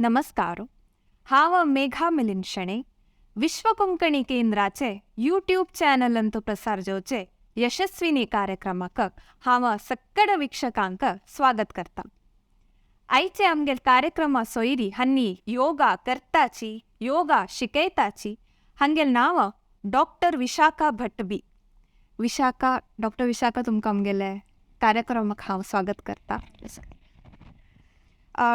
नमस्कार. हांव मेघा मिलिंद शेणे. विश्व कोंकणी केंद्राचे यूट्यूब चॅनल अंतु प्रसार जेवचे यशस्विनी कार्यक्रमाक हांव सक्कड वीक्षकांक स्वागत करता. आयचे आमगेल कार्यक्रमा सोयरी हन्नी योगा करताची योगा शिकयताची हांगेल नांव डॉक्टर विशाखा भट बी. डॉक्टर विशाखा तुमकां आमगेले कार्यक्रमाक हांव स्वागत करता.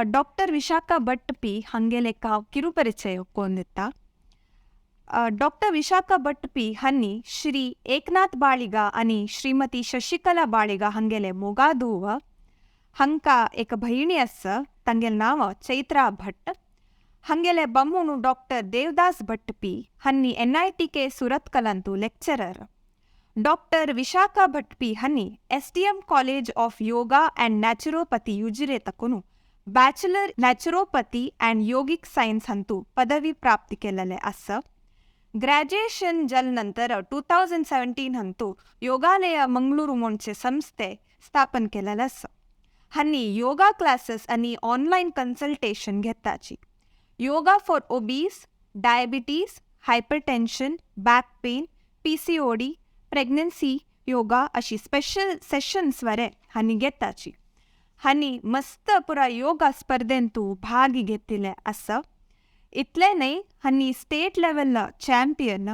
डॉक्टर विशाखा भट पी हांगेले हांव किरुपरिचय कोण दिता. डॉक्टर विशाखा भट पी हांनी श्री एकनाथ बाळिगा आनी श्रीमती शशिकला बाळिगा हांगेले मोगादूव. हांकां एक भयणी आसा तांगेल नांव चैत्रा भट. हांगेले बम्मूण डॉक्टर देवदास भट पी हांनी NITK सुरतकलांतू lecturer. Doctor Vishakha Bhat P हांनी STM College of Yoga and Naturopathy Ujire तकून bachelor naturopathy and yogic science ಅಂತೂ ಪದವಿ ಪ್ರಾಪ್ತಿ ಕೆಲ್ಲಲೆ ಅಸ್ಸ. ಗ್ರ್ಯಾಜುಯೇಷನ್ ಜಲ್ ನಂತರ 2017 ಅಂತೂ ಯೋಗಾಲಯ ಮಂಗಳೂರು ಮುಂಚೆ ಸಂಸ್ಥೆ ಸ್ಥಾಪन केलेले आसा. हांनी योगा क्लासेस आनी ऑनलायन कन्सल्टेशन घेताची. Yoga for obese, diabetes, hypertension, back pain, PCOD, pregnancy yoga अशी स्पेशल सेशन्स वरे हांनी घेताची. हांनी मस्त पुरा योगा स्पर्धेंतू भाग घेतिल्ले आसा. इतले न्हय, हांनी स्टेट लेवल चॅम्पियन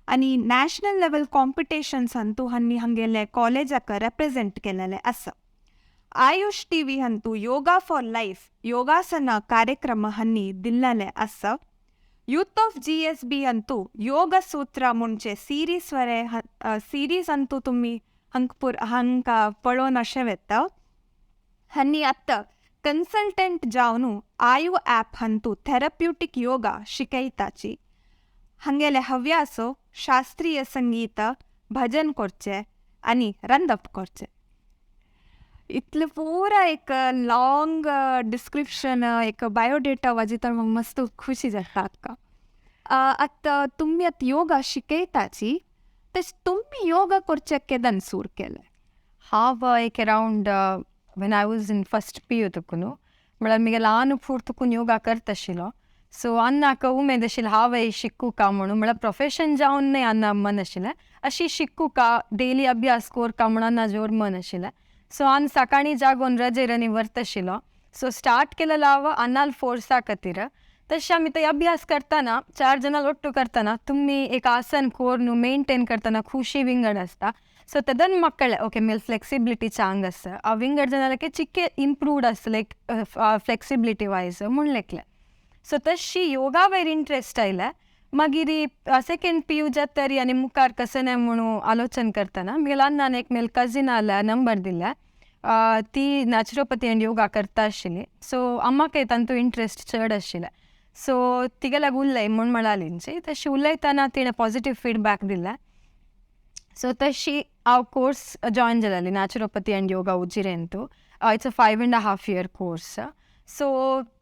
आनी नॅशनल लेवल कॉम्पिटिशन्सांतू हांनी हांगेले कॉलेजाक रिप्रेझेंट केलेले आसा. आयुष TV हंतू योगा फॉर लायफ योगासना कार्यक्रम हांनी दिल्लेले आसा. यूथ ऑफ GSB अंतू योग सूत्र म्हणचे सिरीज वरे सिरीज अंतू तुमी हांकां पळोवन अशें वेता. हांनी आत्तां कन्सल्टंट जावन आयु ॲप हंतू थेरप्युटीक योगा शिकयताची. हांगेले हव्यासो शास्त्रीय संगीत, भजन करचे आनी रंदप करचे. इतले पुरा एक लॉंग डिस्क्रिप्शन एक बायोडेटा वाजिता म्हाका मस्त खुशी जाता. आतां तुमी आतां योगा शिकयताची तशें तुमी योगा करचे केदान सुरू केले? हांव एक around when I was in first PU तुकुनु म्हळ्यार म्हगे ल्हानपूर तुकून योगा करता आशिल्लो. सो अन्नाक उमेद आशिल्ली हांवें शिकूंका म्हणून, म्हळ्यार प्रोफेशन जावन न्हय अन्ना मन आशिल्लें, अशी शिकूंका डेली अभ्यास कोरका म्हणून अन्ना जोर मन आशिल्लें. सो हांव सकाळीं जागोन रजेर आनी व्हरता आशिल्लो. सो स्टार्ट केलेलो हांव अन्नाल फोर्सा खातीर. तशें आमी थंय अभ्यास करतना 4 जाणां ಒಟ್ಟು करतना तुमी एक आसन कोर न्हू मेंटेन करतना खुशी विंगड आसता. सो तेदन मಕ್ಕಳೇ ಓಕೆ ಮೇಲೆ ಫ್ಲೆಕ್ಸಿಬಿಲಿಟಿ ಚಾಂಗ್ ಅಸ ಆ ವಿಂಗಡ್ ಜನಕ್ಕೆ ಚಿಕ್ಕೆ ಇಂಪ್ರೂವ್ಡ್ ಅಸ್ ಲೈಕ್ ಫ್ಲೆಕ್ಸಿಬಿಲಿಟಿ ವೈಸ್ म्हणलेकले. सो तशी योगा वयर इंट्रस्ट आयले. मागीर सेकंड PU जातरी आनी मुखार कशें म्हणून आलोचन करतना म्हगेल्या अण्णान एक मेल कजिनाल नंबर दिले. ती नॅचरोपॅथी एंड योगा करता आशिल्ली. सो अम्माकय तांतू इंट्रस्ट चड आशिल्लें. सो तिगेल्याक उलय म्हूण म्हणालींची. तशी उलयतना तिणें पॉझिटिव्ह फीडबॅक दिले. सो तशी हांव कोर्स जॉयन जालेली नॅचरोपॅथी एंड योगा उजिरेंतू. It's a 5.5 year course. So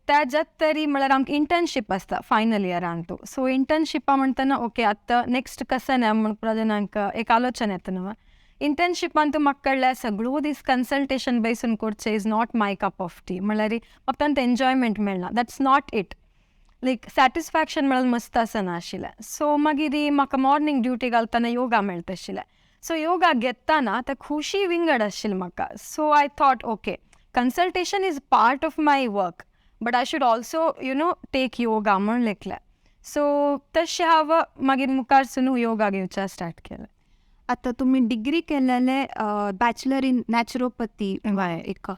त्याच्यात तरी म्हळ्यार आमकां इंटर्नशीप आसता फायनल इयरांतू. सो इंटर्नशिपा म्हणटना ओके आतां नेक्स्ट कशें न्हय म्हूण पुरा जाणांक एक आलोचन येता न्हू. इंटर्नशिपांतू म्हाका कळ्ळें सगळो दीस कन्सल्टेशन बेसून करचें is not my cup of T. म्हळ्यार म्हाका तांत एन्जॉयमेंट मेळना. That's not it. Like satisfaction म्हळ्यार मस्त आसना आशिल्लें. सो मागीर म्हाका मॉर्निंग ड्युटी घालतना योगा मेळटा आशिल्लें. सो योगा घेतना ते खुशी विंगड आशिल्लें म्हाका. So I thought okay consultation is part of my work but I should also take yoga म्हणलेकलें. सो तशें हांव मागीर मुखारसून योगा घेवचें स्टार्ट केलें. आतां तुमी डिग्री केलेले बॅचलर इन नॅचरोपॅथी एक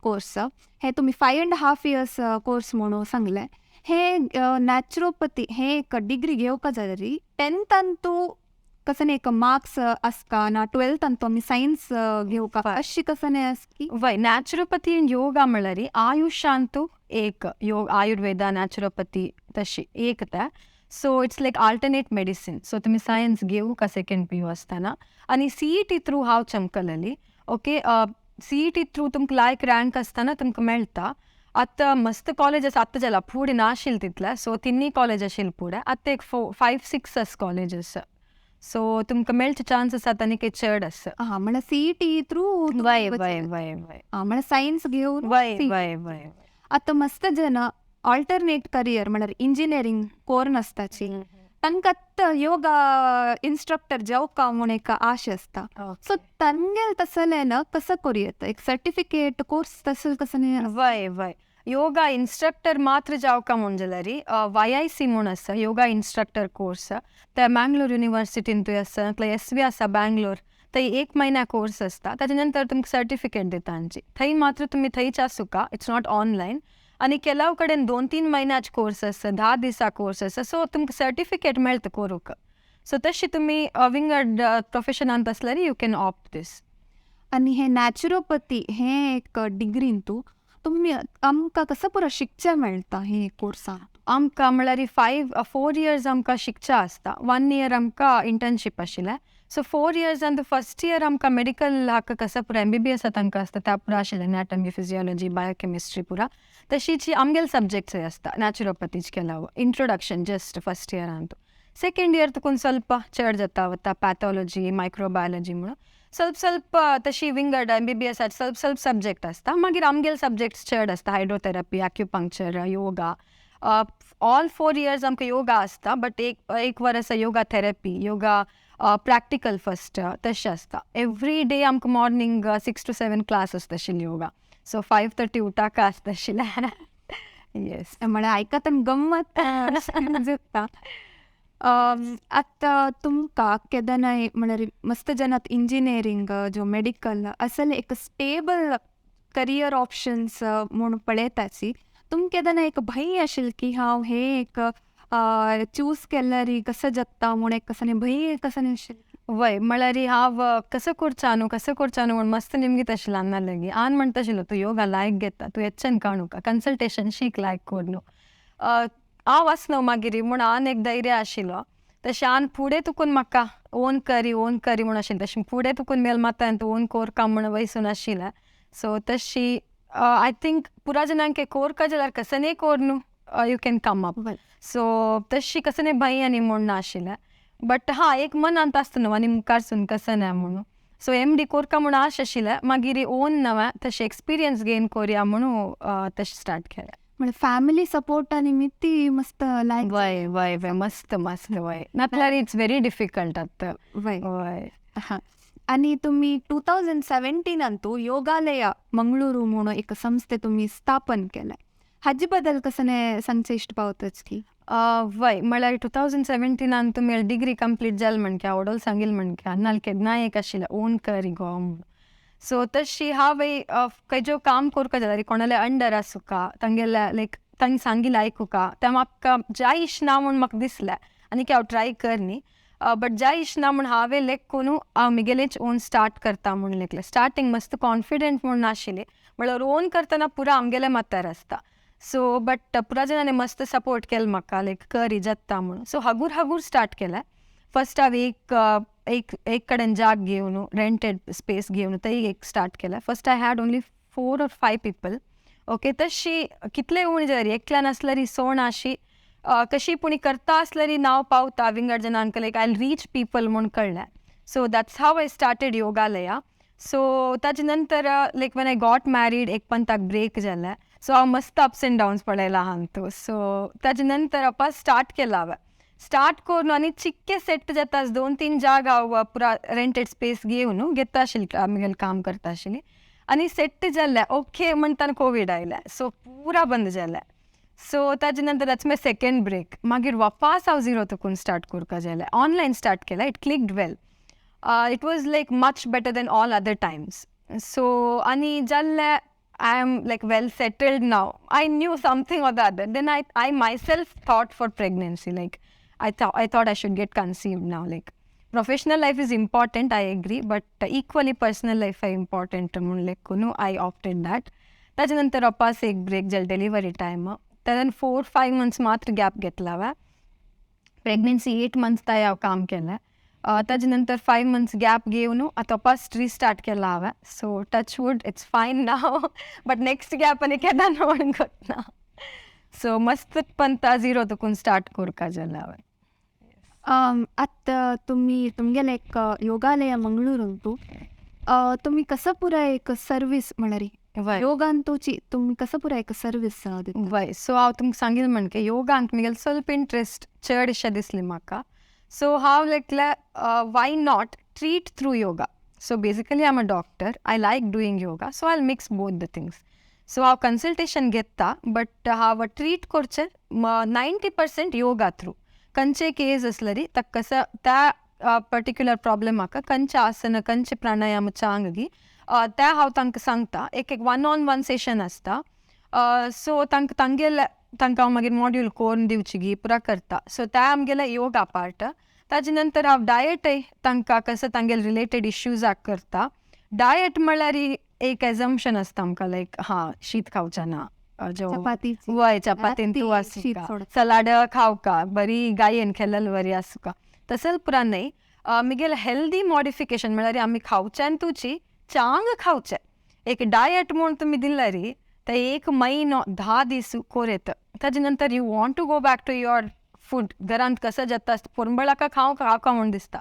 कोर्स. हे तुमी 5.5 years कोर्स म्हणून सांगले. हे नॅचरोपॅथी हे एक डिग्री घेवका जाल्यार 10th अंतू कसं एक मार्क्स आसका ना 12th अंतू आमी सायन्स घेवका अशी कसं आसकी? वय नॅचरोपॅथी एंड योगा म्हळ्यार आयुशांतू एक आयुर्वेदा नॅचरोपॅथी तशी एक ते. So it's like alternate medicine. So तुमी सायन्स घेवका सेकंड PU आसतना आनी CET थ्रू हांव चमकलेली. ओके CET थ्रू तुमकां लायक रँक आसतना तुमकां मेळटा. आतां मस्त कॉलेजीस आतां जाला फुडें नाशिल्ले तितले. सो 3 कॉलेज आशिल्ले फुडें. आतां एक 5-6 कॉलेजीस. सो तुमकां मेळचे चान्सीस आतां आनी चड आसा. म्हळ्यार CET थ्रू वय वय वय वय म्हळ्यार सायन्स घेवन वय वय वय. आतां मस्त जन ऑल्टरनेट करियर म्हळ्यार इंजिनियरींग कोर नासताची तांकां योगा इन्स्ट्रक्टर जावका म्हूण एक आश आसता. सो तांगेल तसलें ना कसं करूं येता एक सर्टिफिकेट कोर्स तसं कसं वय वय योगा इन्स्ट्रक्टर मात्र जावका म्हूण जाल्यार YIC म्हूण आसा योगा इन्स्ट्रक्टर कोर्स ते मँगलोर युनिवर्सिटीन तुवें आसा नाजाल्यार SV आसा बँगलोर थंय 1 म्हयन्या कोर्स आसता ताजे नंतर तुमकां सर्टिफिकेट दिता तांची थंय मात्र तुमी थंयच आसुका इट्स नॉट ऑनलायन आनी केलाव कडेन 2-3 म्हयन्याचे कोर्स आसा 10 दिसा कोर्स आसा सो तुमकां सर्टिफिकेट मेळटा करूंक सो तशी तुमी विंगड प्रोफेशनांत आसल्यार यू कॅन ऑप्ट दीस. आनी हे नॅचुरोपॅथी हे एक डिग्रीन तुमी आमकां कसं पुरो शिकचें मेळटा हे कोर्सान. आमकां म्हळ्यार 4 इयर्स आमकां शिकचें आसता 1 इयर आमकां इंटर्नशीप आशिल्लें सो 4 इयर्स आनी फर्स्ट इयर आमकां मेडिकल हाका कसं पुरो MBBS तांकां आसता त्या पुरो आशिल्लें एनाटॉमी फिजियोलॉजी बायोकेमिस्ट्री पुरा तशीच आमगेल सब्जेक्ट्स आसता नॅचुरोपॅथीच केलाव इंट्रोडक्शन जस्ट फर्स्ट इयरान सेकेंड इयर तुकून ಸ್ವಲ್ಪ चड जाता वता पॅथॉलॉजी मायक्रोबायोलॉजी म्हणून ಸ್ವಲ್ಪ तशी विंगड MBBS ಸ್ವಲ್ಪ सब्जेक्ट आसता मागीर आमगेल सब्जेक्ट्स चड आसता hydrotherapy acupuncture yoga all 4 years आमकां योगा आसता बट एक वर्स yoga therapy yoga practical first तशें आसता एवरी डे आमकां मॉर्निंग 6 to 7 क्लास आसता आशिल्ली योगा सो 5:30 उठाका आसता आशिल्लें येस म्हळ्यार आयकताना गंमत दिसता. आतां तुमकां केदनाय म्हळ्यार मस्त जनात इंजिनियरींग जो मेडिकल असले एक स्टेबल करियर ऑप्शन्स म्हूण पळयताची तुमकां केदना एक भंय आशिल्ली की हांव हे एक चूज केल्यार कसं जाता म्हूण एक कसं भंय कसं आशिल्ली. वय म्हळ्यार हांव कसं करचा न्हू म्हूण मस्त निमगीत आशिल्लें आन्ना लेगी आन म्हणटा आशिल्लो तूं योगा लायक घेता तूं येच्चेन काणूका कन्सल्टेशन शीक लायक कोर न्हू हांव आसनो मागीर म्हूण आन एक धैर्य आशिल्लो तशें आन फुडें तुकून म्हाका ओन करी म्हूण आशिल्लें तशें फुडें तुकून मेल माता ओन कोरका म्हूण वयसून आशिल्लें सो तशी आय थिंक पुरा जनांक कोरका जाल्यार कसनय कोर न्हू you can come up so तशी कसनय भंय आनी म्हूण नाशिल्लें बट एक मनांत आसता न्हू आनी मुखारसून कसनय म्हणून सो MD कोरका म्हूण आश आशिल्लें मागीर ओन नवें तशें एक्सपिरियन्स गेन कोरया म्हणून तशें स्टार्ट केलें. म्हणजे फॅमिली सपोर्टा निमित्ती मस्त लायक वय वय वय मस्त मस्त वय नातल्यार इट्स व्हेरी डिफिकल्ट आतां वय वय आनी तुमी 2017 योगालय मंगळुरू म्हणून एक संस्थे तुमी स्थापन केलाय हाजे बद्दल कसं सांगचे इश्ट पावतच की. वय म्हळ्यार 2017 तुमी डिग्री कंप्लीट जाल म्हणक्या ओडोल सांगिल म्हणक्या नाल केन्नाय एक आशिल्लें ओन करी गो म्हणून सो तशी हांवें खंयच्यो काम कोरका जाल्यार कोणाले अंडर आसुका तांगेले लायक तांणी सांगिल्लें आयकुका तें म्हाका जाय इश्ना म्हूण म्हाका दिसलें आनी की हांव ट्राय करनी बट जाय इश्ना म्हूण हांवें लेक कोनू हांव म्हगेलेच ओन स्टार्ट करता म्हूण लेकलें स्टार्टींग मस्त कॉन्फिडंट म्हूण नाशिल्लें म्हळ्यार ओन करतना पुरा आमगेले माथ्यार आसता सो बट पुरा जाणांनी मस्त सपोर्ट केलो म्हाका लायक करी जाता म्हणून सो हगूर स्टार्ट केलें फर्स्ट हांवें एक कडेन जाग घेवन रेंटेड स्पेस घेवन थंय एक स्टार्ट केलें first I had only 4 or 5 people okay तशी कितले उणी जाल्यार एकल्यान आसल्यार सोण अशी कशी पुणी करता आसल्यार नांव पावता विंगड जनांक लायक आय रीच पीपल म्हूण कळ्ळें so that's how I started Yogalaya so ताजे नंतर like when I got married एक पंताक ब्रेक जालें सो हांव मस्त अप्स एंड डावन्स पळयला हांव सो ताजे नंतर स्टार्ट केला हांवें स्टार्ट करून आनी चिक्के सेट जाता 2-3 जाग हांव पुरा रेंटेड स्पेस घेवन घेता आशिल्ली आमगेलें काम करता आशिल्ली आनी सेट जाल्लें ओके म्हणटाना कोवीड आयलें सो पुरा बंद जालें सो ताजे नंतर दॅट्स माय सेकेंड ब्रेक मागीर वापस हांव झिरो तुकून स्टार्ट करपा जालें ऑनलायन स्टार्ट केलें it clicked well it was like much better than all other Times so आनी जाल्लें I am like well settled now. I knew something or the other. Then I myself thought for pregnancy. Like I thought I should get conceived now. Like professional life is important, I agree, but equally personal life is important. Like I opted that. त्याच्यानंतर वापस एक break जाल delivery time त्यान 4-5 months मात्र gap घेतला हांवें pregnancy 8 months ताय हांव काम केलें ताजे नंतर 5 months गॅप घेवन आतां वापस रिस्टार्ट केला हांवें सो टच वूड इट्स फायन नाव बट नेक्स्ट गॅप आनी केन्ना म्हणून करना सो मस्त पंता झिरो तुकून स्टार्ट करका जालें हांवें. आतां तुमगेलें एक योगालय मंगळुरून तुमी कसं पुरा एक सर्वीस म्हळ्यार वय योगांतूची तुम्ही कसं पुरा एक सर्वीस दिता वय सो हांव तुमकां सांगिल्लें म्हणके योगांत म्हगेलो स्वल्प इंट्रस्ट चडशें दिसलें म्हाका सो हांव लायकलें why not treat through yoga so basically I am a doctor I like doing yoga so I mix both the things so हांव कन्सल्टेशन घेता बट हांव ट्रीट करचें 90% योगा थ्रू खंयचेय केस आसले री ताका कसं त्या पर्टिक्युलर प्रॉब्लमाक खंयचे आसन खंयचे प्राणायाम चांगगी ते हांव तांकां सांगता एक 1-on-1 सेशन आसता सो तांगेले तांकां हांव मागीर मॉड्यूल कोरून दिवची गी पुरा करता सो ते आमगेले योगा पार्ट ताजे नंतर हांव डायटय तांकां कसं तांगेले रिलेटेड इश्यूजाक करता डायट म्हळ्यार एक एजम्पशन आसता आमकां लायक शीत खावचें ना चपाती वय चपातीन तूं आसुका सलाड खावका बरी गायेन खेळलेली बरी आसुका तसल पुरा न्हय म्हगेलें हेल्दी मॉडिफिकेशन म्हळ्यार आमी खावचें तुची चांग खावचें एक डायट म्हूण तुमी दिलें री ते 1 म्हयनो 10 दीस कोरेत ताजे नंतर you want to go back to your food घरांत कसं जाता पोरंबळाका खावका म्हूण दिसता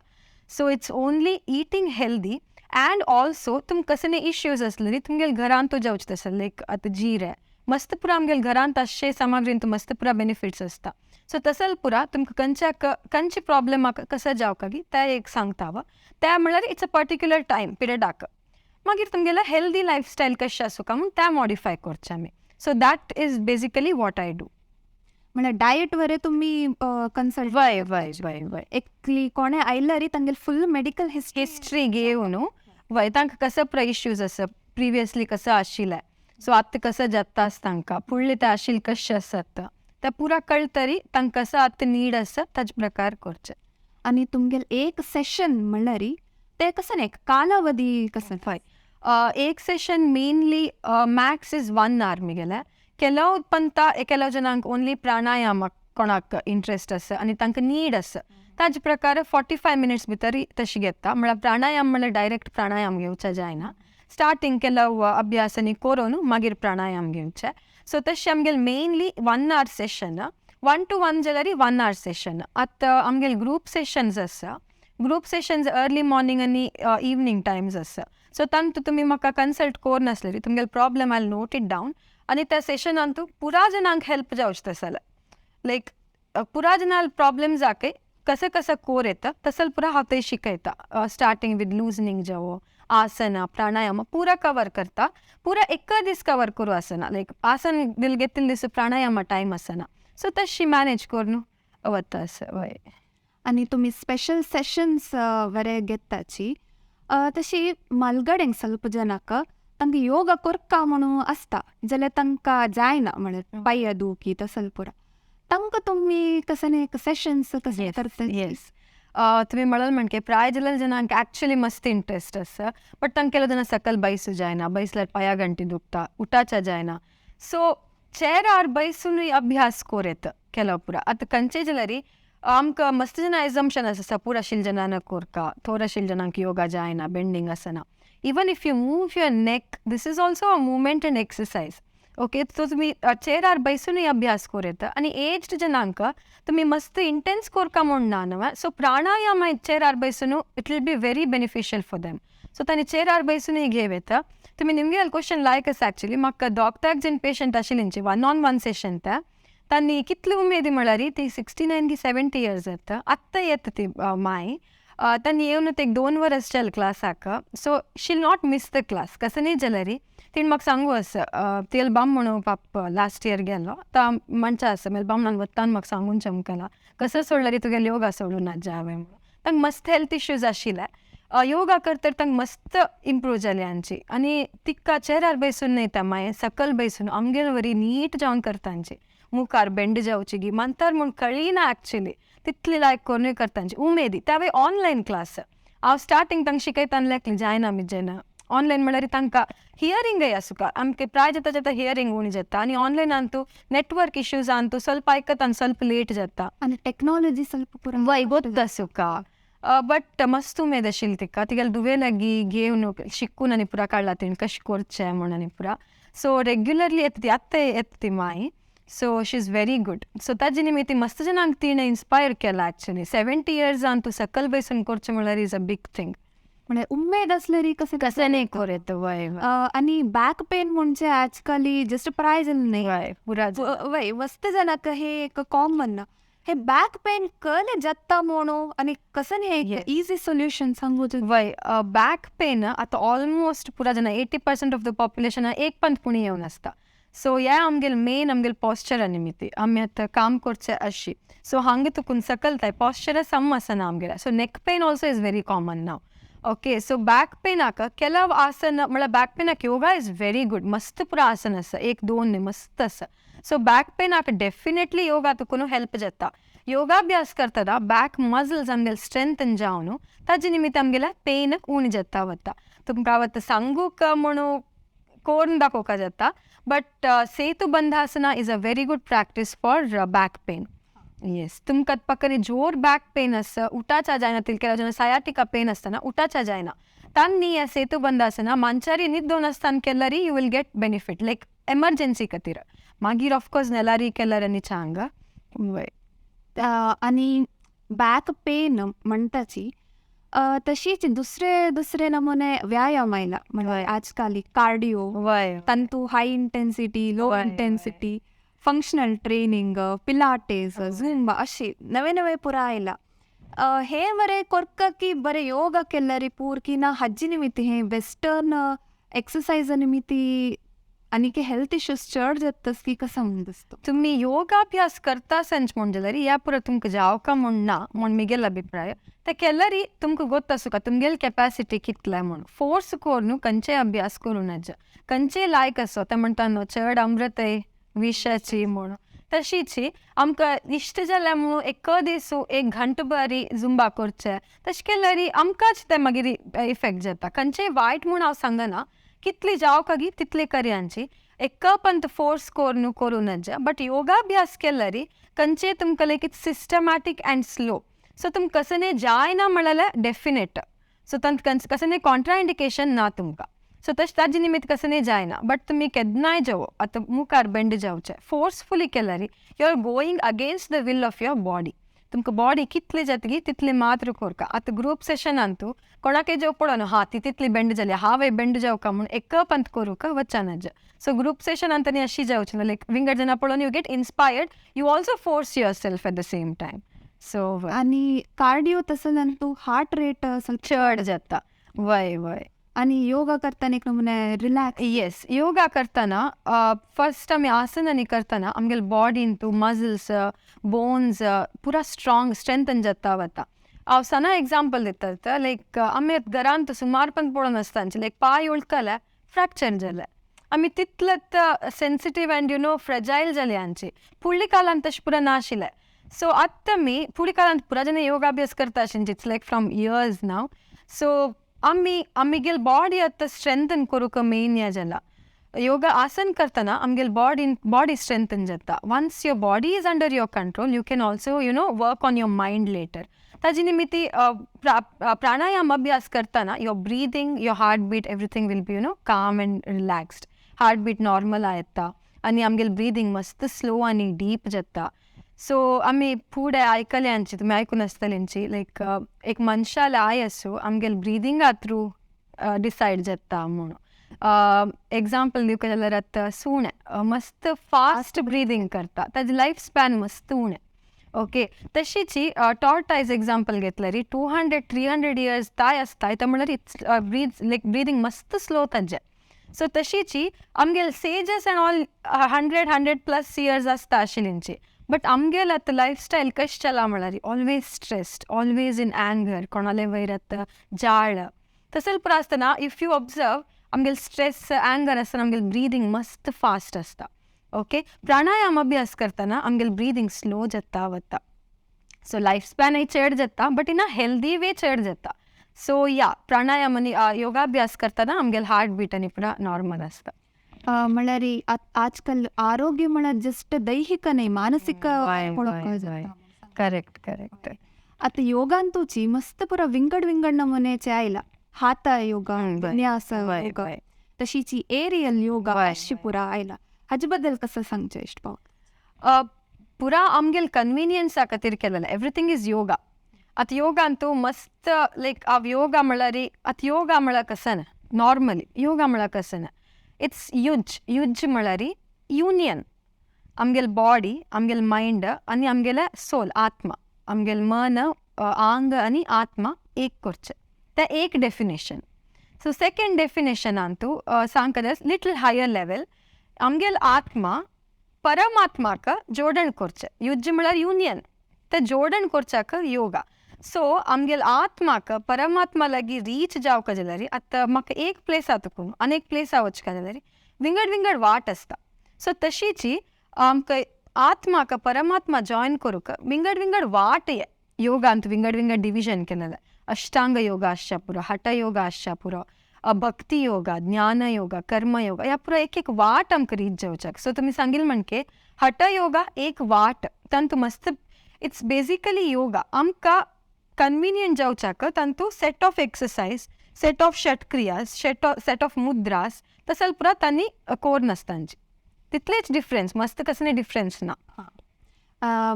so it's only eating healthy and also तुम कसं इश्यूज असले री तुमगेले घरांत जेवचें तसं लायक आतां जिरें मस्त पुरा आमगेले घरांत अशे सामग्रीन तूं मस्त पुरा बेनिफिट्स आसता सो तसल पुरा तुमकां खंयचे प्रॉब्लेमाक कसं जावका गी ते एक सांगता ते म्हळ्यार इट्स अ पर्टिक्युलर टायम पिरियडाक मागीर तुमगेलें हेल्दी लायफस्टायल कशें आसुका म्हूण ते मॉडिफाय करचें आमी so that is basically what I do म्हणजे डायट वरे तुम्ही कन्सल्ट वय वय वय वय एकली कोणे आयला री तांगेल फुल मेडिकल हिस्ट्री घेवन वय तांकां कसं पुरा इश्यूज आसा प्रिवियसली कसं आशिल्लें सो आतां कसं जाता तांकां फुडलें तें आशिल्लें कशें आसता तें पुरा कळटरी तांकां कसं आतां नीड आसा ताजे प्रकार करचें आणि तुमगेल एक सेशन म्हणल्यार ते कसं नाही कालावधी कसं हय एक session mainly max is 1 hour म्हगेलें ಕೆಲವು ಪಂತ ಕೆಲವು ಜನಾಂಕ್ ಓನ್ಲಿ ಪ್ರಾಣಾಯಾಮ ಕೊಣಾಕ್ ಇಂಟ್ರೆಸ್ಟ್ ಅಸ आणि तांकां नीड आसा ताजे प्रकार 45 मिनिट्स भितर तशी घेता म्हळ्यार प्राणायाम म्हळ्यार डायरेक्ट प्राणायाम घेवचे जायना स्टार्टींग ಕೆಲವು अभ्यासांनी करून मागीर प्राणायाम घेवचे सो तशें आमगेल मेनली 1 hour सेशन 1 to 1 जाल्यार 1 hour सेशन आतां आमगेल ग्रुप सेशन्स आसा ग्रुप सेशन्स अर्ली मॉर्निंग आनी इवनिंग टायम्स आसा सो तांकां तुमी म्हाका कन्सल्ट कोर नासलें तुमगेल problem I note it down आणि त्या सेशनांतू पुरा जनांक हेल्प जावचें तसलें लायक पुरा जनाल प्रॉब्लम जाके कसं कोर येता तसल पुरा हांव ते शिकयता स्टार्टींग विथ लूजनिंग जावो आसना प्राणायाम पुरा कवर करता पुरा एक दीस कवर करूं आसना लायक आसन दिल घेतिल्ले दीस प्राणायामा टायम आसना सो तशी मॅनेज करून वता वय आणि तुम्ही स्पेशल सेशन्स वरे घेताची तशी मालगडेंक ಸ್ವಲ್ಪ ಜನಕ್ಕೆ तांकां योगा करता म्हणून आसता जाल्यार तांकां जायना म्हळ्यार पांय दुखी तसल पुरा तांकां तुमी कसं सेशन्स कसे करता येस तुम्ही म्हणाल म्हणके प्राय जाल्यार जनांक एक्चुअली मस्त इंट्रस्ट आसा बट तांकां केलो जाल्यार सकल बैसू जायना बैसल्यार पांया गंटी दुखता उठाच्या जायना सो चेरार बैसूनय अभ्यास कोरेत केलो पुरा आतां खंयचे जाल्यार आमकां मस्त जना एजम्पशन आसा पूर आशिल्ल्या जनांक कोरका थोर आशिल्ल्या जनांक योगा जायना बेंडिंग आसना even if you move your neck this is also a movement and exercise okay so तुम्ही चेरार बैसूनय अभ्यास कोरेता आणि एज्ड जनांक तुम्ही मस्त इंटेन्स कोरका म्हूण ना न्हय सो प्राणायाम चेरार बैसून it will be very beneficial for them so तांणी चेरार बैसूनय घेवता तुम्ही निमगे क्वेश्चन लायक आसा एक्चुअली म्हाका दोग जन पेशंट आशिल्लींची 1-on-1 सेशन तांणी कितली उमेदी म्हळ्यार ती 69 की 70 years जाता आत्तां येता ती माय तांणी येवन एक 2 वरस चल क्लासाक सो शील नॉट मिस द क्लास कसं न्ही जाल्यार तिणें म्हाका सांगू आसा तेलबाम म्हणून पाप लास्ट इयर गेलो तो म्हणचा आसा मेलबामनान वता म्हाका सांगून चमकला कसं सोडल्यार तुगेले योगा सोडून ना जावे म्हणून तांकां मस्त हेल्थ इश्यूज आशिल्ले योगा करतर तांकां मस्त इम्प्रूव जाली आमची आनी तिका चेरार बैसून न्हयता मागीर सकल बैसून आमगेर बरी नीट जावन करतांची मुखार बेंड जावची गी म्हणटार म्हूण कळिना एक्चुअली तितली लायक कोरूय करतांची उमेदी त्यावे ऑनलायन क्लास हांव स्टार्टींग तांकां शिकयताना लायक जायना मिजेना ऑनलायन म्हळ्यार तांकां हियरींगय आसुका आमकां प्राय जाता जाता हियरींग उणी जाता आनी ऑनलायनान तूं नेटवर्क इश्यूजान तूं ಸ್ವಲ್ಪ आयकता आनी ಸ್ವಲ್ಪ लेट जाता आनी टेक्नॉलॉजी ಸ್ವಲ್ಪ पुरा वय गोत आसुका बट मस्त उमेद आशिल्ली तिका तिगेले दुवेलागी घेवन शिकून आनी पुरा काडला तेणी कशें करचें म्हूण आनी पुरा सो रेग्युलरली येता ती आत्तां येता ती my so she is very good so ताजे निमित्त मस्त जनांक तिणें इन्स्पायर केला एक्चुअली 70 years तूं सकल बैसून करचें म्हळ्यार इज अ बीग थिंग म्हणजे उमेद असलेली कसे कसं नाही करत वय आणि बॅक पेन म्हणजे आजकाली जस्ट प्रायझल नाही वय पुरा वय वस्त जनक हे एक कॉमन हे बॅक पेन कले जत्ता म्हणू आणि कसं नाही Yes. इझी सोल्युशन सांगू वय बॅक पेन आता ऑलमोस्ट पुरा जन 80% ऑफ द पॉप्युलेशन एक पण पुणे येऊन असता सो या आमगेल मेन आमगेल पॉस्चर निमित्ती आम्ही आता काम करचे अशी सो हांगे तुकून सकलताय पॉस्चर सम आसना आमगेला so neck pain also is very common now okay so back पेनाक ಕೆಲವು ಆಸನ ಮಳ ಬ್ಯಾಕ್ ಪೇನಾಕ ಯೋಗ ಇಸ್ ವೆರಿ ಗುಡ್ ಮಸ್ತ್ ಪುರ ಆಸನ ಅಸ ಏಕ್ ದೋನ್ ಮಸ್ತ್ ಅಸ ಸೊ ಬ್ಯಾಕ್ ಪೇನಾಕ ಡೆಫಿನೆಟ್ಲಿ ಯೋಗ ತುಕುನು ಹೆಲ್ಪ್ ಜತ್ತ योगाभ्यास करताना बॅक मजल्स आमगेल स्ट्रेंथन जावन ताजे निमित्त आमगेला पेन उणी जाता वता तुमकां आवत सांगूक म्हणू कोण दाखोवका जाता बट सेतु बंधासना is a very good practice for back pain yes तुमकां पక్కనే जोर बॅक पेन आसा उठाचा जायना तिलकेला जन सयाटिका पेन असताना उठाचा जायना तान्नी या सेतु बंधासना मांचारी निद्दोन असताना केल्यारी you will get benefit like emergency खातीर मागीर ऑफकोर्स नेलारी केल्यार आनी चांग वय आणि बॅक पेन म्हणटाची तशीच दुसरे नमुने व्यायाम आयला म्हणजे आजकाल कार्डिओ वय तंतू हाय इंटेन्सिटी लो वय, intensity functional training Pilates Zumba अशी नवे पुरा आयला हे बरे कोर्क की बरे योग केल्यारी पूर की ना हज्जी निमित्ती हे वेस्टर्न एक्सरसाइज निमित्ती आणि की हेल्थ इश्यूज चड जातस की कसं म्हणतस तुम्ही योगाभ्यास करता संच म्हणजेलरी या पुरा तुमकां जावका म्हण ना म्हण मिगेल अभिप्राय ते केल्यारी तुमकां गोत्तसुका तुमगेल कॅपॅसिटी कितले म्हण फोर्स कोरून खंयचे अभ्यास करूनच खंयचे लायक असो ते म्हणटा न्हू चड अमृतय विशाची म्हण तशीची आमकां इश्ट जाल्या म्हणून एक दिसू एक घंट बरी झुंबा करचे तशें केल्यारी आमकांच ते मागीर इफेक्ट जाता खंयचे वायट म्हूण हांव सांगना कितली जावका गी तितली करयांची एक पंत फोर्स करूनच बट योगाभ्यास केल्यारी खंयचे तुमकां like it's systematic and slow so तुमकां कसं जायना म्हळ्यार डेफिनेट सो तांत कसं कॉन्ट्रा इंडिकेशन ना तुमकां सो तशें ताजे निमित्त कसं जायना बट तुमी केन्नाय जावो आतां मुखार बेंड जावचे फोर्सफुली केल्यारी you are going against the will of your body तुमकां बॉडी कितली जातगी तितली मात्र कोरका आतां ग्रुप सेशनान तूं कोणाकय जेव पडो न्हू हा ती तितली बेंड जाली हांवें बेंड जावका म्हूण एक पंत करूंक वचनाज सो ग्रुप सेशनान तनी अशी जावची ना लायक विंगड जाणा पळोवन you get inspired you also force your self at the same time so आणि कार्डिओ तसं नंतू हार्ट रेट चड जाता वय वय आणि योगा करताना एक नमुने रिलॅक्स येस योगा करताना फर्स्ट आमी आसनांनी करताना आमगेल बॉडीन तूं मजल्स बोन्स पुरा स्ट्रेंथन जाता वता हांव सना एग्जाम्पल दिता लायक आमी घरांत सुमार पण पळोवन आसतांचे लायक पांय उळकले फ्रॅक्चर जाले आमी तितलेत sensitive and you know fragile जाली आमची फुडली काळांत तशें पुरा नाशिल्लें सो आत्तां आमी फुडली काळांत पुरा जन योगाभ्यास करता आशिल्ले it's like from years now so आमगेल बॉडी आतां स्ट्रेंथन करूंक मेन हें जाला योगा आसन करताना आमगेल बॉडी स्ट्रेंथन जाता once your body is under your control you can also you know work on your mind later ताजे निमित्ती प्राणायाम अभ्यास करताना your breathing your heartbeat everything will be you know calm and relaxed heartbeat normal येता आनी आमगेल breathing मस्त slow आनी डीप जाता सो आमी फुडें आयकल्यांची तुमी आयकून आसतलींची लायक एक मनशाला आय आसूं आमगेल ब्रिदिंगा थ्रू डिसायड जाता म्हणून एग्जाम्पल दिवंक जाल्यार आतां सुणें मस्त फास्ट ब्रिदींग करता ताजें लायफ स्पॅन मस्त उणें ओके तशीची टॉर्टायज एग्जाम्पल घेतल्यार 200-300 इयर्स ताय आसताय ते म्हणल्यार इट्स लायक ब्रिदींग मस्त स्लो ताजें सो तशीची आमगेल सेजस एंड ऑल 100+ इयर्स आसता आशिल्लींची बट आमगेल आतां लायफस्टायल कशें चला म्हळ्यार always stressed always in anger कोणाले वयर आतां जाळ तसले पुरो आसतना इफ यू ऑब्जर्व आमगेल स्ट्रेस एंगर आसतना आमगेल ब्रिदींग मस्त फास्ट आसता ओके प्राणायाम अभ्यास करताना आमगेल ब्रिदींग स्लो जाता वता सो लायफ स्पॅनय चड जाता but in a healthy way चड जाता सो या प्राणायाम आनी योगाभ्यास करताना आमगेल हार्ट बीट आनी पुरा नॉर्मल आसता म्हळ्यार आजकाल आरोग्य म्हळ्यार जस्ट दैहिक नाही मानसिक करेक्ट करेक्ट आता योगांतूची मस्त पुरा विंगड नमुनेचे आयला हात योगा विन्यास योगा तशीची एरियल योगा अशी पुरा आयला हाजे बद्दल कसं सांगचे इश्ट पाव पुरा आमगेल कन्विनियन्सा खातीर केलेलें एवरीथींग इज योगा आतां योगांतू मस्त लायक हांव योगा म्हणल्यार आतां योगा म्हळ्यार कसं ना नॉर्मली योगा म्हळ्यार कसं ना इट्स युज म्हळ्यार युनियन आमगेल बॉडी आमगेल मायंड आनी आमगेले सोल आत्मा आमगेल मन आंग आनी आत्मा एक करचें तें एक डेफिनेशन. सो सेकेंड डेफिनेशनांतू सांगता लिटल हायर लेवल आमगेल आत्मा परमात्माक जोडण करचें युज म्हळ्यार युनियन तें जोडण करच्याक योगा. सो आमगेल आत्माक परमात्मा लागीं रीच जावपाक जाल्यार आतां म्हाका एक प्लेसा तुकून अनेक प्लेसा वचका जाल्यार विंगड वाट आसता. सो तशीची आमकां आत्माक परमात्मा जॉयन करूंक विंगड वाट योगांत विंगड डिविजन केलेलें. अष्टांग योगा आसच्या पुरो हठ योगा आसच्या पुरो भक्ती योगा ज्ञान योगा कर्म योगा ह्या पुरो एक वाट आमकां रीच जावच्याक. सो तुमी सांगिल्लें म्हणके हठ योगा एक वाट तांतू मस्त इट्स बेजिकली योगा आमकां कन्विनियंट जावच्याक तांतू set of exercise set of षटक्रियास सेट ऑफ मुद्रास तसल पुरा तांणी कोर नासतांची तितलेच डिफरन्स मस्त कसले डिफरन्स ना.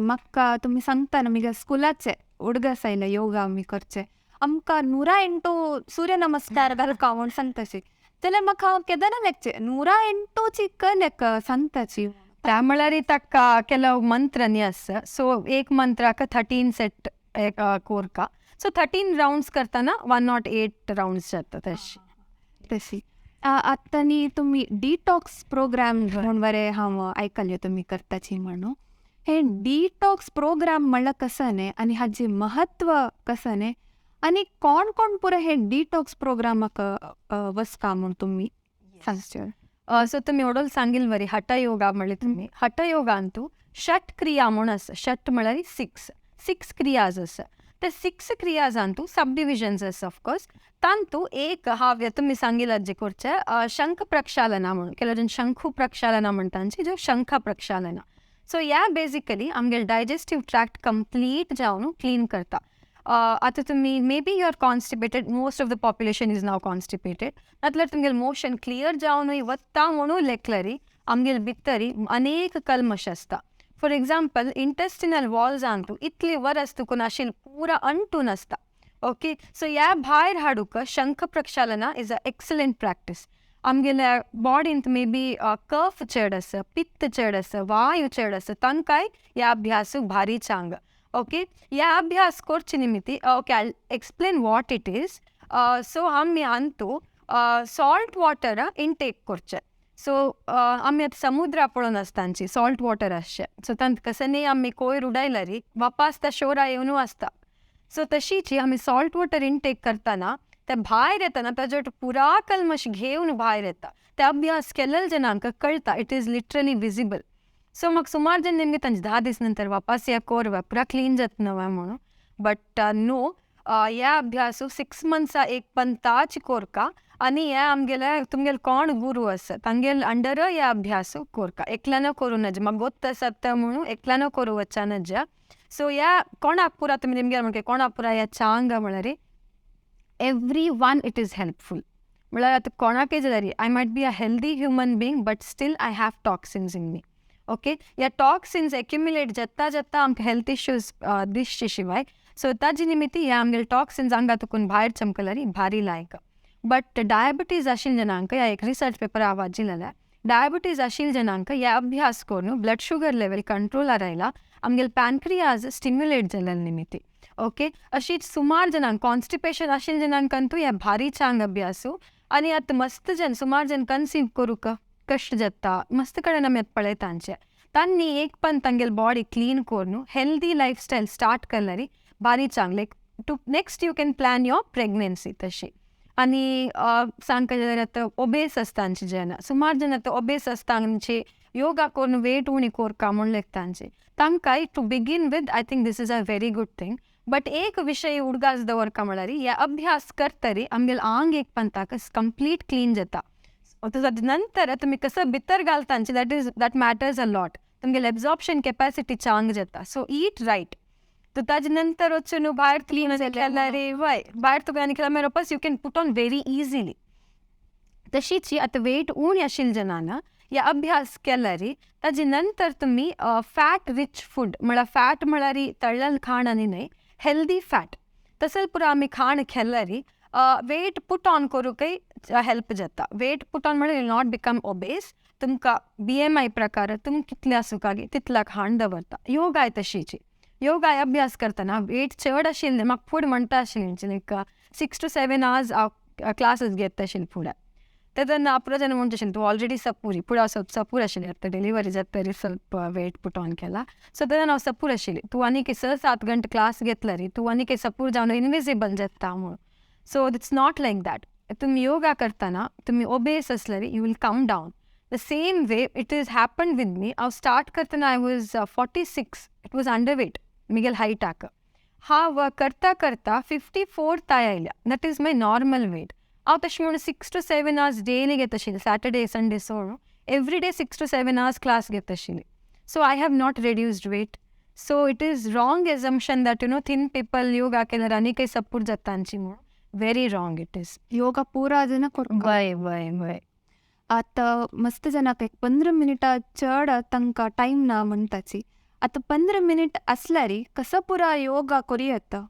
म्हाका तुमी सांगता न्हू म्हगे स्कुलाचे हुडगस आयले योगा आमी करचे आमकां 108 सूर्य नमस्कार घालका म्हूण सांगताची जाल्यार म्हाका केदारनाथ लेकचे 108ची कनेक सांगताची त्या म्हळ्यार ताका ಕೆಲವು ಮಂತ್ರ न्ही आसा. सो एक मंत्राक 13 सेट कोरका सो 13 राउंड्स करताना 108 राउंड्स जाता तशी तशी. आतां न्ही तुमी डिटॉक्स प्रोग्राम म्हूण बरें हांव आयकल्यो तुमी करताची म्हणून हे डिटॉक्स प्रोग्राम म्हणल्यार कसं न्ही आनी हाजें महत्व कसं न्ही आनी कोण कोण पुरो हे डिटॉक्स प्रोग्रामाक वचका म्हूण तुमी सांगचे. सो तुमी ओडोल सांगिल्लें बरी हठ योगा म्हणले तुमी हठ योगांतू षट क्रिया म्हूण आसा. षट म्हळ्यार 6 क्रियाज आसा. ते 6 क्रियाजांतू सब डिविजन्स आसा ऑफकोर्स तांतू एक हांव तुमी सांगिल्लें जे करचे शंख प्रक्षालना म्हणून केले जण शंखू प्रक्षालना म्हणटांची जो शंख प्रक्षालना. सो ह्या बेजिकली आमगेल डायजेस्टीव ट्रॅक्ट कंप्लीट जावन क्लीन करता. आतां तुमी may be you are constipated most of the population is now constipated नातल्यार तुमगेल मोशन क्लियर जावनूय वता म्हणून लेखल्यारी आमगेल भितरी अनेक कल्मश आसता. फॉर एग्जाम्पल इंटेस्टिनल वॉल्सांतू इतली वरस तुकून आशिल्ली पुरा अंटून आसता. ओके सो ह्या भायर हाडूक शंख प्रक्षालना इज अ एक्सलंट प्रॅक्टीस. आमगेल्या बॉडींत मे बी कफ चड आसा पित्त चड आसा वायू चड आसा तांकांय ह्या अभ्यासूक भारी चांग. ओके ह्या अभ्यास करचे निमित्ती okay I explain what it is. So आमी अंतू सॉल्ट वॉटर इनटेक करचे. सो आमी आतां समुद्रा पळोवन आसतांची सॉल्ट वॉटर आसचे सो तांत कसनी आमी कोयर उडयल्यारी वापस त्या शोरा येवनू आसता. सो तशीची आमी सॉल्ट वॉटर इनटेक करतना ते भायर येतना ताजे पुरा कल्मश घेवन भायर येता. ते अभ्यास केलेले जनांक कळटा it is literally visible. So म्हाका सुमार जण निमगे तांचे 10 दीस नंतर वापस या कोरवा पुरा क्लीन जातना म्हणून बट नो ह्या अभ्यासू 6 मंथ्सा एक पंताची कोरका आनी हे आमगेले तुमगेले कोण गुरू आसा तांगेल अंडर ह्या अभ्यासू कोरका एकल्यान करूं नज म्हाका गोत्त आसा म्हणून एकल्यान करूं वच्चा नज्या. सो ह्या कोणाक पुरा तुमी निमगे म्हणके कोणाक पुरा ह्या चांग म्हळ्यार every one it is helpful. म्हळ्यार आतां कोणाकय जाल्यार I might be a healthy human being but still I have toxins in me. Okay ह्या टॉक्सिन्स एक्युम्युलेट जाता आमकां हेल्थ इश्यूज दिसचे शिवाय सो ताजे निमित्ती ह्या आमगेले टॉक्सिन्स आंगा तुकून भायर चमकल्यारी भारी लायक. बट डायबिटीज आशिल्ल्या जनांक ह्या एक रिसर्च पेपर हांव वाचिल्लें डायबिटीज आशिल्ल्या जनांक ह्या अभ्यास करून ब्लड शुगर लेवल कंट्रोलार आयला आमगेले पॅनक्रियाज स्टिम्युलेट जाल्ल्या निमित्ती. ओके अशीच सुमार जनांक कॉन्स्टिपेशन आशिल्ल्या जनांकंतू ह्या भारी चांग अभ्यासू आनी आतां मस्त जन सुमार जन कन्सीव करूंक कश्ट जाता मस्त कडेन आमी आतां पळयतांचे तांणी एक पण तांगेल बॉडी क्लीन करून हेल्दी लायफस्टायल स्टार्ट केल्यारी भारी चांग like to next you can plan your pregnancy तशी. आनी सांगता जाल्यार आतां ओबेस आसतांचे जेन्ना सुमार जन आतां ओबेस आसतांचे योगा करून वेट उणी कोरका म्हूण लेखतांचे तांकांय to begin with I think this is a very good thing. But एक विशय उडगास दवरका म्हळ्यार ह्या अभ्यास करतरी आमगेल आंग एक पंताक कंप्लीट क्लीन जाता. ताजे नंतर तुमी कसं भितर घालतांचे दॅट मॅटर्स अ लॉट तुमगेले एब्जॉर्प्शन कॅपॅसिटी चांग जाता. सो ईट रायट तो ताजे नंतर वचून न्हू भायर क्लीन जाल्यार वय भायर तुका आनी केल्यार मागीर वापस you can put on very easily. तशीच आतां वेट उणी आशिल्ल्या जनांना ह्या अभ्यास केल्यार ताजे नंतर तुमी फॅट रिच फूड म्हळ्यार फॅट म्हळ्यार तळ्ळेलें खाण आनी न्हय हेल्दी फॅट तसं पुरा आम्ही खाण खेळल्यारी वेट पुट ऑन करूकय हेल्प जाता. वेट पुट ऑन म्हणजे नॉट बिकम ओबेस. तुमकां BMI प्रकार तुम कितले आसूंक तितला खाण दवरता. योगाय तशीची. योगाय अभ्यास करतना वेट चड आशिल्लें म्हाका फूड म्हणटा आशिल्लें लायक 6 to 7 hours हांव क्लासीस घेता आशिल्लें फुडें. तेन्ना पुरो जाणां म्हणटा आशिल्लें तूं ऑलरेडी सपूर पुरो हांव सपूर आशिल्लें आतां डिलिव्हरी जाता तरी ಸ್ವಲ್ಪ वेट पुट ऑन केला. सो तेन्ना हांव सपूर आशिल्लें. तूं आनीक 6-7 गंटे क्लास घेतला री तूं आनीक सपूर जावन इनविजिबल जाता म्हणून. So it's not like that. तुमी योगा करतना तुमी ओबेस आसल्यार you will come down. The same way it is happen with me. हांव स्टार्ट करतना I was 46. It was under weight मिगेल हायट हाका. हांव करता करता 54 ताय आयल्या. That is my normal weight. हांव तशें म्हणून 6 to 7 hours डेली घेता आशिल्लें. सॅटर्डे संडे सोडून every day 6 to 7 hours class घेता आशिल्लें. So I have not reduced weight. So it is wrong assumption that thin people yoga केल्यार आनीकय सपूर जातांची म्हणून. Very wrong it is. Yoga ಪೂರಾ ಜನ ಕೊಡ್ಕ वय आता मस्त जनाक एक 15 मिनिटां चड तांकां टायम ना म्हणटाची. आता 15 मिनिट असल्यारी कसं पुरा योगा करूं येता.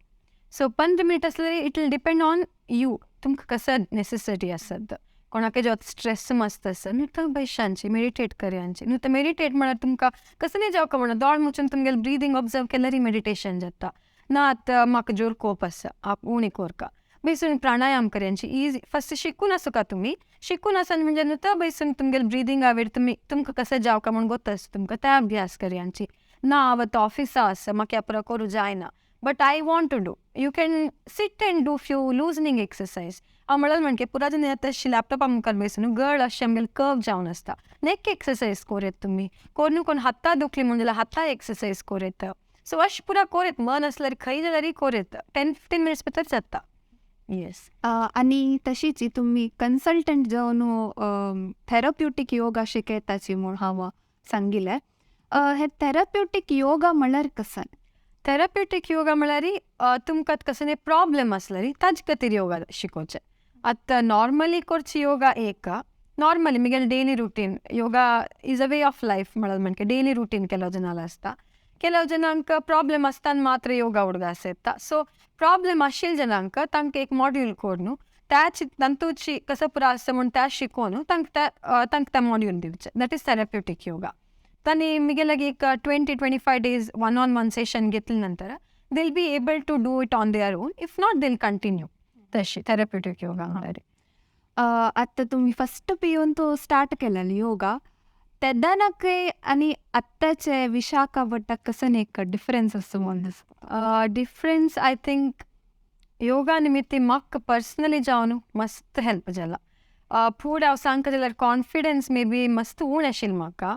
सो 15 मिनिट असल्यार it will depend on you. तुमकां कसं नेसेसिटी आसत. कोणाक जो स्ट्रेस मस्त आसत न्हू तर बैशांची मेडिटेट करयांची. न्हू तर मेडिटेट म्हळ्यार तुमकां कसं न्ही जावका म्हणून दोळ मुचून तुमगेलें ब्रिदींग ऑब्जर्व केल्यार मेडिटेशन जाता. ना आतां म्हाका जोर कोप आसा आप उणी कोरका बैसून प्राणायाम करयांची. इजी फस्ट शिकून आसू का तुमी. शिकून आसन म्हणजे न्हू तर बैसून तुमगेलें ब्रिदींगा वेळ तुमकां कसं जावका म्हणून गोत्ता तुमकां ते अभ्यास करयांची. ना हांव आतां ऑफिसा आसा म्हाका ह्या पुरा करूं जायना but I want to do. You can sit and do few loosening exercise. हांव म्हळ्यार म्हणके पुरा जन आतां लॅपटॉपा मुखार बैसून गळ अशें आमगेलें कर्व जावन आसता. नेक एक्सरसाइज कोरेत तुमी. कोण कोण हातां दुखली म्हणजे हातां एक्सरसाइज कोरेत. सो अशें पुरा कोरेत. मन आसल्यार खंय जाल्यार कोरेत. 10-15 मिनिट्स भितर जाता. येस. आणि तशीच तुम्ही कन्सल्टंट जावन थेरप्युटीक योगा शिकयताची म्हूण हांव सांगिल्लें. हे थेरप्युटीक योगा म्हणल्यार कसं. थेरप्युटीक योगा म्हळ्यार तुमकां कसले प्रॉब्लेम आसल्यार ताजे खातीर योगा शिकोवचें. आतां नॉर्मली करची योगा एक नॉर्मली म्हगेलें daily routine yoga is a way of life म्हळ्यार म्हणके डेली रुटीन केलो जनाला आसता. ಕೆಲವು ಜನಾಂಕ ಪ್ರಾಬ್ಲಮ್ ಅಸ್ತಾನ ಮಾತ್ರ ಯೋಗ ಹುಡುಗಾಸೆತ್ತ. ಸೊ ಪ್ರಾಬ್ಲಮ್ आशिल्ल्या जनांक तांकां एक मॉड्यूल कोरनू तांतूची कसं पुरा आसता म्हणून त्या शिकोवन तांकां त्या मॉड्यूल दिवचें. That is therapeutic yoga. तांणी म्हगे लागी एक 20-25 days 1-on-1 सेशन घेतले नंतर they will be able to do it on their own. If not they will continue. तशी थेरप्युटीक योगा म्हळ्यार. आता तुम्ही फस्ट पिऊन तो स्टार्ट केलेला योगा तेदानकय आणि आत्ताचे विशाखापट्टणम कसं एक डिफरन्स असतो म्हणून. डिफरन्स आय थिंक योगा निमित्त म्हाका पर्सनली जावन मस्त हेल्प जाला. फूड हांव सांगता जाल्यार कॉन्फिडन्स मे बी मस्त उण आशिल्ली म्हाका.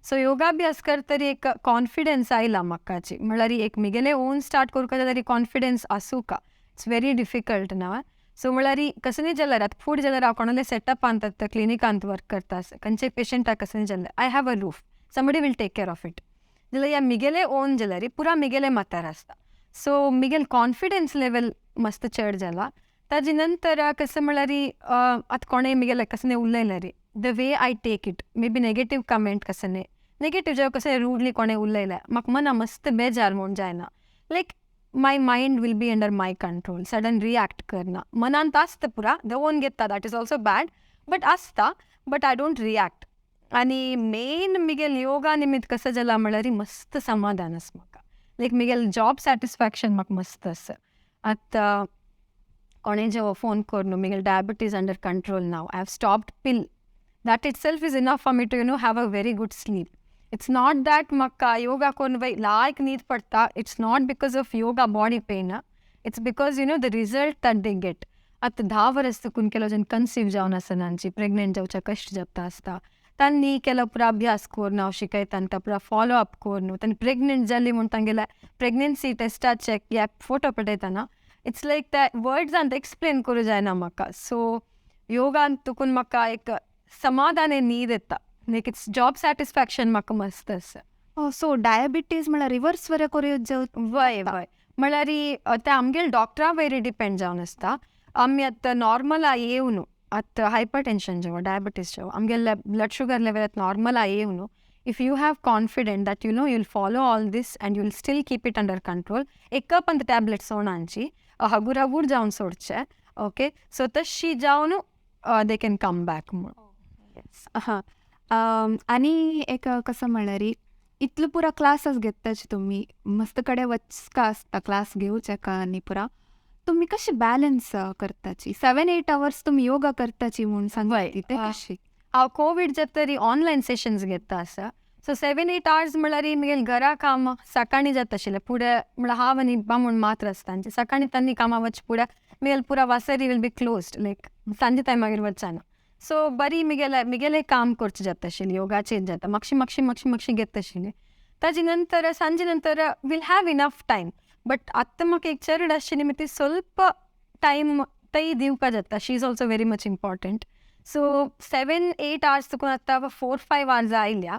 सो योगाभ्यास करतरी एक कॉन्फिडन्स आयला म्हाकाची. म्हळ्यार एक म्हगेलें ओन स्टार्ट करूंक जाल्यार कॉन्फिडन्स आसूं का. इट्स व्हेरी डिफिकल्ट ना. सो म्हळ्यार कसं न्ही जाल्यार आतां फूड जाल्यार हांव कोणाले सेटअपांत आतां क्लिनिकांत वर्क करता खंयचे पेशंटाक कसं न्ही जाल्यार I have a roof somebody will take care of it. जाल्यार ह्या म्हगेलें ओन जाल्यार पुरा म्हगेलें माथ्यार आसता. सो म्हगेलें कॉन्फिडन्स लेवल मस्त चड जाला. ताजे नंतर कसं म्हळ्यार आतां कोणें म्हगेलें कसं न्ही उलयल्यार the way I take it may be negative comment कसं न्ही नेगेटीव जेव्हा कसं रूडली कोणें उलयल्यार म्हाका मना मस्त बेजार म्हूण जायना. लायक my mind will be under my control. Sudden react करना. मनांत आसता पुरा देवून घेता that is also bad but आसता बट आय डोंट रिॲक्ट. आनी मेन म्हगेल योगा निमित्त कसं जाला म्हळ्यार मस्त समाधान आसा म्हाका. लायक म्हगेल जॉब सॅटिस्फॅक्शन म्हाका मस्त आसा. आतां कोणें जेव्हा फोन करून म्हगेल diabetes under control now I have stopped pill. That itself is enough for me to have a very good sleep. It's not that म्हाका योगा करून लायक न्हीद पडटा. It's not because of yoga body pain. It's because the result that they get. आतां 10 वर्स चुकून केलो जन conceive जावन आसनांची प्रेग्नेंट जावच्या कश्ट जाता आसता तांणी केलो पुरा अभ्यास करून हांव शिकयता तां पुरा फॉलो अप करून तांणी प्रेग्नेंट जाली म्हूण तांगेल्या प्रेग्नेन्सी टेस्टा चॅक ह्या फोटो पळयतना इट्स लायक त्या वर्ड्सांत एक्सप्लेन करूं जायना म्हाका. सो योगान तुकून म्हाका एक समाधान न्हीद येता. लायक इट्स जॉब सॅटिस्फॅक्शन म्हाका मस्त आसा. सो डायबिटीज म्हळ्यार रिवर्स वरे करूं वय म्हळ्यार ते आमगेले डॉक्टरा वयर डिपेंड जावन आसता. आमी आतां नॉर्मल येवन आतां हायपर टेन्शन जेवं डायबिटीज जेवं आमगेले ब्लड शुगर लेवल नॉर्मल येवन if you have confident that you know Yule follow all these and Yule steel keep it under control एक पंत टॅबलेट सोडांची हगूर हगूर जावन सोडचे ओके सो तशी जावन दे कॅन कम बॅक म्हणून हां. आणि एक कसं म्हणल्यार इतलो पुरा क्लासस घेताचे तुमी मस्त कडे वचका आसता क्लास घेवचे का आनी पुरा तुमी कशी बॅलन्स करताची 7-8 hours तुमी योगा करताची म्हूण सांगता ते कशी हांव कोविडचे तरी ऑनलायन सेशन्स घेता आसा सो 7-8 hours म्हळ्यार म्हगेल घरा काम सकाळीं जाता आशिल्लें फुडें म्हळ्यार हांव आनी बामूण मात्र आसता आनी सकाळीं तांणी कामां वच फुडें म्हगेल पुरा वासरी वील बी क्लोज्ड लायक सांजे टायम मागीर वचना सो बरी म्हगेलें काम करचें जाता आशिल्लें योगाचेर जाता मातशी घेता आशिल्लें ताजे नंतर सांजे नंतर will have enough time but आत्तां म्हाका एक चड आशिल्ली ती ಸ್ವಲ್ಪ टायम तय दिवपा जाता she is also very much important so 7-8 hours तुका आतां 4-5 hours आयल्या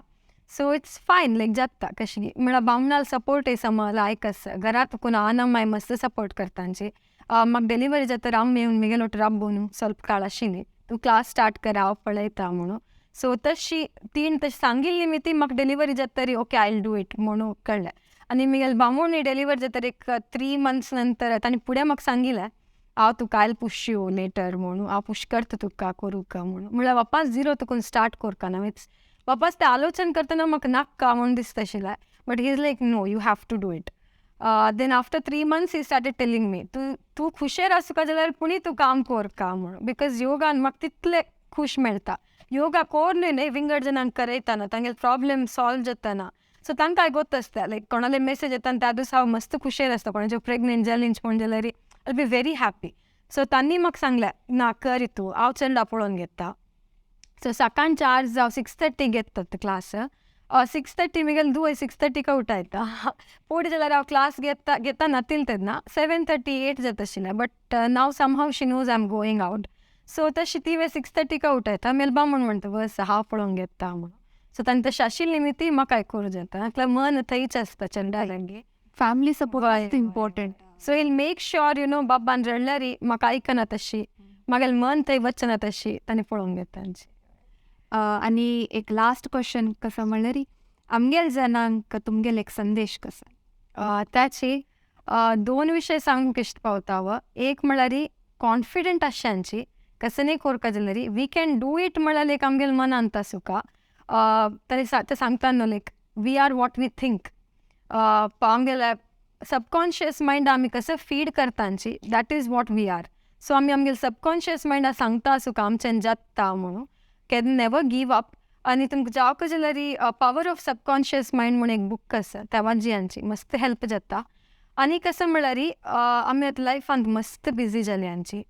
सो इट्स फायन लायक जाता कशी म्हळ्यार बामणाल सपोर्ट सम लायक आसा घरा तुकून आनमाय मस्त सपोर्ट करतांची म्हाका डिलिव्हरी जाता हांव मेळून म्हगेलो रब्बू न्हू ಸ್ವಲ್ಪ काळ आशिल्ली तूं क्लास स्टार्ट कर हांव पळयता म्हणून सो तशी तीन तशी सांगिल्ली मी म्हाका डिलिव्हरी जाता तरी okay I will do it म्हणून कळ्ळें आनी म्हगेल बामूण डिलिव्हरी जाता एक 3 months नंतर तांणी फुडें म्हाका सांगिल्लें हांव तुका आयल पुश यू लेटर म्हणून हांव पुश करता तुका करूका म्हणून म्हळ्यार वापस झिरो तुकून स्टार्ट कोरका ना मीन्स वापस तें आलोचन करतना म्हाका नाका म्हणून दिसता आशिल्लें but he is like no you have to do it then after 3 months he started telling me तूं खुशेर आसुका जाल्यार पुणी तूं काम कोरका म्हणून बिकॉज योगान म्हाका तितलें खूश मेळटा योगा कोरले न्हय विंगड जनांक करयतना तांगेले प्रॉब्लेम सॉल्व जातना सो तांकां गोत आसता लायक कोणाले मेसेज येता त्या दिसा हांव मस्त खुशेर आसता कोणाचे प्रेग्नेंट जालींच म्हण जाल्यार I be very happy so तांणी म्हाका सांगलें ना कर तूं हांव चंडा पळोवन घेता सो सकाळच्या hours हांव 6:30 घेता क्लास 6:30 म्हगेल धूव 6:30 का उठयता फुडें जाल्यार हांव क्लास घेता नातिल तेन्ना 7:30-8 जाता आशिल्लें but now somehow she knows I am going out so तशी ती 6:30 का उठयता मेलबा म्हणटा बस हांव पळोवन घेता म्हणून सो तांणी तशी आशिल्ली मी ती म्हाका करूं जाता नाका मन थंयच आसता चंडालांगे family support important so will make sure you know बाबान रडल्यार म्हाका आयकना तशी म्हागेलें मन थंय वचना तशी तांणी पळोवन घेता आणि एक लास्ट क्वेश्चन कसं म्हणल्यार आमगेल जनांक तुमगेल एक संदेश कसो त्याची 2 विशय सांगूंक इश्ट पावता हांव एक म्हळ्यार कॉन्फिडंट आसच्यांची कसनय कोरका जाल्यार वी कॅन डू इट म्हळ्यार लायक आमगेले मनांत आसुका ते सांगता न्हू like we are what we think आमगेले सबकॉन्शियस मायंड आमी कसं फीड करतांची that is what we are so आमी आमगेले सबकॉन्शियस मायंडा सांगता आसुका आमच्यान जाता म्हणून कॅन नेवर गीव अप आनी तुमकां जावका जाल्यार पॉवर ऑफ सबकॉन्शियस मायंड म्हणून एक बूक आसा तेवाजीयांची मस्त हेल्प जाता आनी कसं म्हळ्यार आमी आतां लायफांत मस्त बिजी जाल्यांची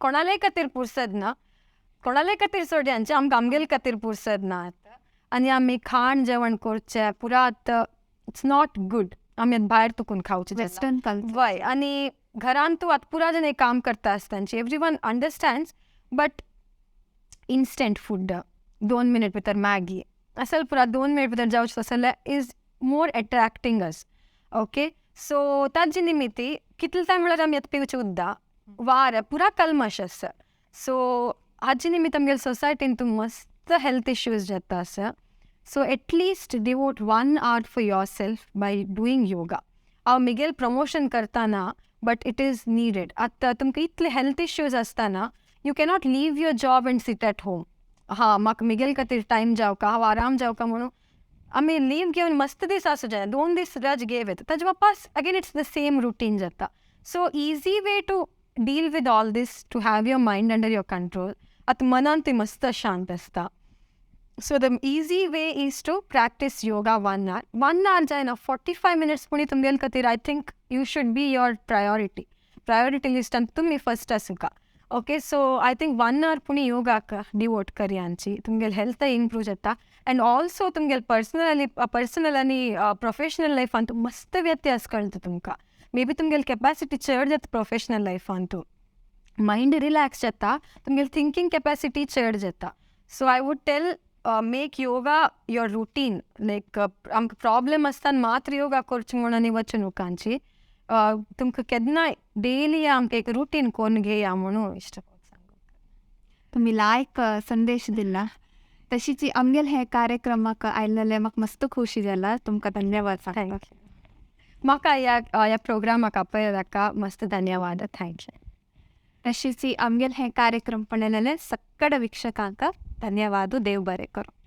कोणालेय खातीर पुरसद ना कोणालेय खातीर सोड्यांचे आमकां आमगेले खातीर पुरसद ना आतां आनी आमी खाण जेवण करचें पुरात इट्स नॉट गूड आमी आतां भायर तुकून खावचें वेस्टर्न कल्चर वय आनी घरान तूं आतां पुरा जण काम करता आसतांची everyone understands but instant food 2 minute भितर मॅगी असल पुरा 2 minute भितर जावचें जाल्यार इज मोर अट्रॅक्टिंग अस ओके सो ताजे निमित्ती कितले टायम म्हळ्यार आमी आतां पिवचें उदक वार पुरा कल्मश आसा सो हाजे निमित्त आमगेले सोसायटीन तूं मस्त हेल्थ इश्यूज जाता आसा so at least devote 1 hour for your self bye doing yoga हांव म्हगेल प्रमोशन करतना बट इट इज निडेड आतां तुमकां इतले हेल्थ इश्यूज आसतना you cannot leave your job and seat at home हां म्हाका म्हगेल खातीर टायम जावका हांव आराम जावका म्हणून आमी लीव घेवन मस्त दीस आसूं जाय 2 दीस रज घेव येता ताजे वापस again it's the same routine जाता so easy way to deal with all these to have your mind under your control आतां मनान ती मस्त शांत आसता so the easy way is to practice yoga 1 hour 1 hour जायना 45 minutes पुणी तुमगेल खातीर I think you should be your priority लिस्टान तुमी फस्ट आसुका okay so I think 1 hour पुणी योगाक डिवोट करयांची तुमगेल हेल्थ इम्प्रूव जाता अँड ऑल्सो तुमगेल पर्सनल आनी प्रोफेशनल लायफान तूं मस्त व्यत्यास कळटा तुमकां मे बी तुमगेल कॅपॅसिटी चड जाता प्रोफेशनल लायफान तूं मायंड रिलॅक्स जाता तुमगेल थिंकींग कॅपॅसिटी चड जाता so I would tell make yoga your routine like आमकां प्रॉब्लेम आसतना मात्र योगा करचें म्हणून आनी वचूं नोकांची तुमकां केन्नाय डेली आमकां एक रुटीन करून घेया म्हणून इश्ट तुम्ही लायक संदेश दिला तशीच आमगेल हे कार्यक्रमाक आयलेले म्हाका मस्त खोशी जाला. तुमकां धन्यवाद सांगता. म्हाका ह्या प्रोग्रामाक आपयल्या ताका मस्त धन्यवाद. थँक्यू. तशीच आमगेल हे कार्यक्रम पळयलेले सकड वीक्षकांक धन्यवाद. देव बरें करूं.